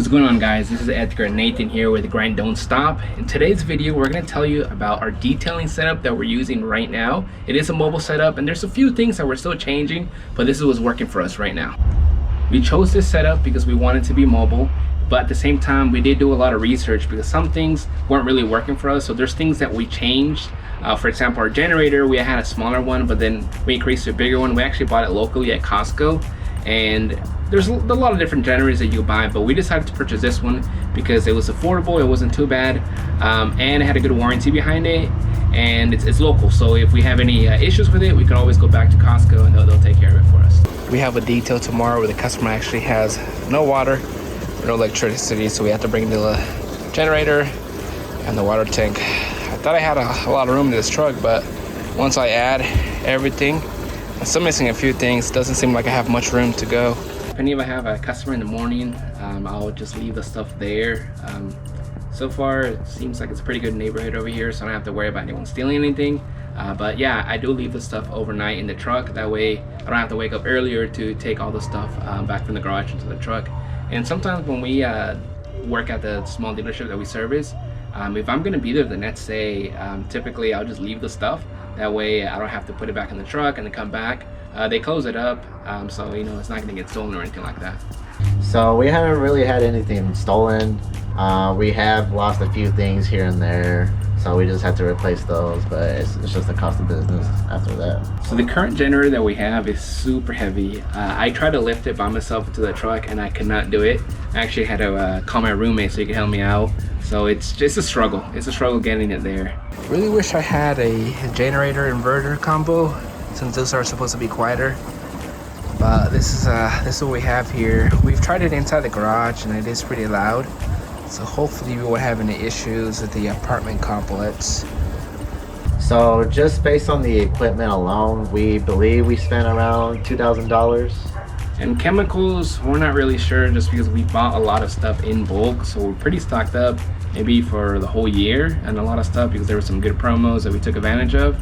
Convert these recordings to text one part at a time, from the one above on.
What's going on, guys? This is Edgar and Nathan here with Grind Don't Stop. In today's video, we're going to tell you about our detailing setup that we're using right now. It is a mobile setup and there's a few things that we're still changing, but this is what's working for us right now. We chose this setup because we wanted to be mobile, but at the same time, we did do a lot of research because some things weren't really working for us. So there's things that we changed. For example, our generator, we had a smaller one, but then we increased to a bigger one. We actually bought it locally at Costco, and there's a lot of different generators that you buy, but we decided to purchase this one because it was affordable, it wasn't too bad, and it had a good warranty behind it, and it's local. So if we have any issues with it, we can always go back to Costco and they'll take care of it for us. We have a detail tomorrow where the customer actually has no water, no electricity, so we have to bring the generator and the water tank. I thought I had a lot of room in this truck, but once I add everything, I'm still missing a few things. Doesn't seem like I have much room to go. If I have a customer in the morning, I'll just leave the stuff there. So far, it seems like it's a pretty good neighborhood over here, so I don't have to worry about anyone stealing anything. But yeah, I do leave the stuff overnight in the truck. That way, I don't have to wake up earlier to take all the stuff back from the garage into the truck. And sometimes when we work at the small dealership that we service, if I'm gonna be there the next day, typically I'll just leave the stuff. That way I don't have to put it back in the truck and then come back. They close it up, so you know it's not gonna get stolen or anything like that. So we haven't really had anything stolen. We have lost a few things here and there, so we just had to replace those, but it's just the cost of business after that. So the current generator that we have is super heavy. I tried to lift it by myself into the truck and I could not do it. I actually had to call my roommate so he could help me out. So it's just a struggle. It's a struggle getting it there. Really wish I had a generator inverter combo, since those are supposed to be quieter. But this is what we have here. We've tried it inside the garage and it is pretty loud. So hopefully we won't have any issues with the apartment complex. So just based on the equipment alone, we believe we spent around $2,000. And chemicals, we're not really sure just because we bought a lot of stuff in bulk. So we're pretty stocked up maybe for the whole year, and a lot of stuff because there were some good promos that we took advantage of.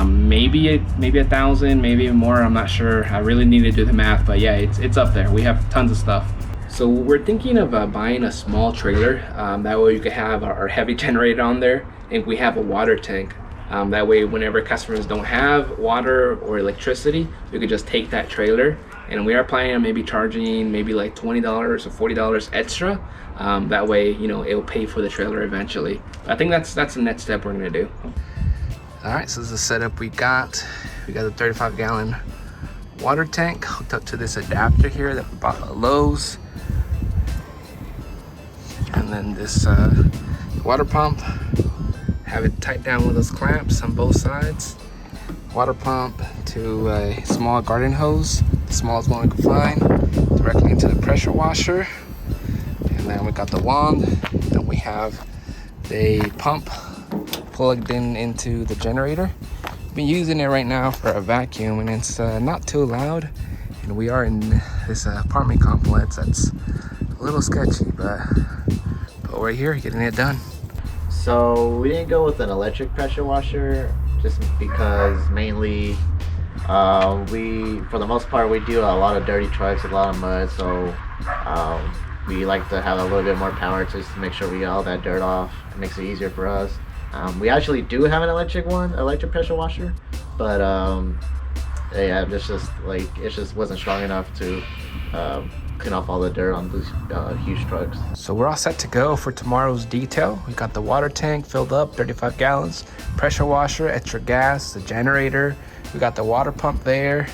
Maybe $1,000, maybe even more, I'm not sure. I really need to do the math, but yeah, it's up there. We have tons of stuff. So we're thinking of buying a small trailer. That way you could have our heavy generator on there, and we have a water tank. That way whenever customers don't have water or electricity, we could just take that trailer. And we are planning on maybe charging maybe like $20 or $40 extra. That way, you know, it'll pay for the trailer eventually. I think that's the next step we're gonna do. All right, so this is the setup we got. We got a 35-gallon water tank hooked up to this adapter here that we bought at Lowe's. And then this water pump, have it tight down with those clamps on both sides. Water pump to a small garden hose, the smallest one we could find, directly into the pressure washer. And then we got the wand, and we have the pump plugged into the generator. I've been using it right now for a vacuum, and it's not too loud. And we are in this apartment complex that's a little sketchy, but we're here getting it done. So we didn't go with an electric pressure washer just because mainly for the most part we do a lot of dirty trucks, a lot of mud, so we like to have a little bit more power just to make sure we get all that dirt off. It makes it easier for us. We actually do have an electric pressure washer, but yeah, it just wasn't strong enough to clean off all the dirt on these huge trucks. So we're all set to go for tomorrow's detail. We got the water tank filled up, 35 gallons, pressure washer, extra gas, the generator. We got the water pump there,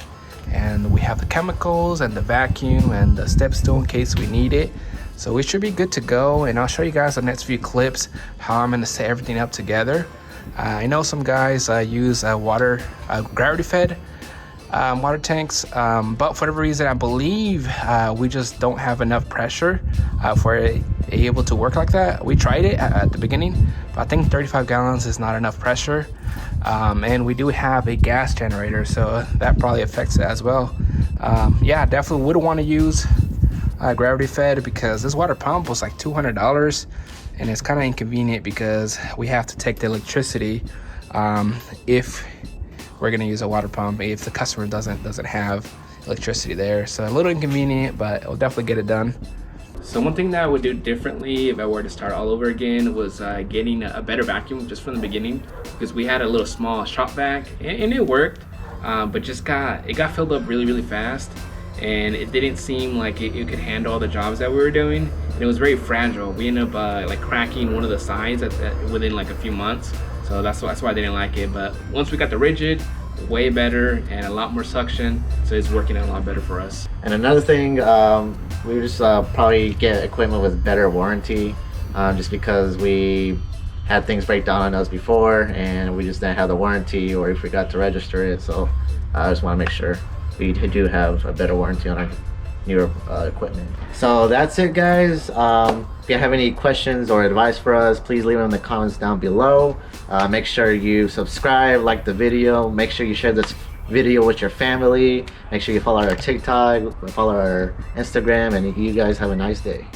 and we have the chemicals and the vacuum and the step stool in case we need it. So we should be good to go, and I'll show you guys the next few clips how I'm gonna set everything up together. I know some guys use gravity-fed water tanks, but for whatever reason, I believe we just don't have enough pressure for it able to work like that. We tried it at the beginning, but I think 35 gallons is not enough pressure. And we do have a gas generator, so that probably affects it as well. Yeah, definitely wouldn't want to use gravity fed because this water pump was like $200, and it's kind of inconvenient because we have to take the electricity if we're going to use a water pump if the customer doesn't have electricity there. So a little inconvenient, but it'll definitely get it done. So one thing that I would do differently if I were to start all over again was getting a better vacuum just from the beginning, because we had a little small shop vac and it worked, but it got filled up really fast, and it didn't seem like it could handle all the jobs that we were doing, and it was very fragile. We ended up like cracking one of the sides within like a few months, so that's why I didn't like it. But once we got the rigid, way better and a lot more suction, so it's working out a lot better for us. And another thing, we just probably get equipment with better warranty, just because we had things break down on us before and we just didn't have the warranty, or we forgot to register it. So I just want to make sure we do have a better warranty on our newer equipment. So that's it, guys. If you have any questions or advice for us, please leave them in the comments down below. Make sure you subscribe, like the video, make sure you share this video with your family, make sure you follow our TikTok, follow our Instagram, and you guys have a nice day.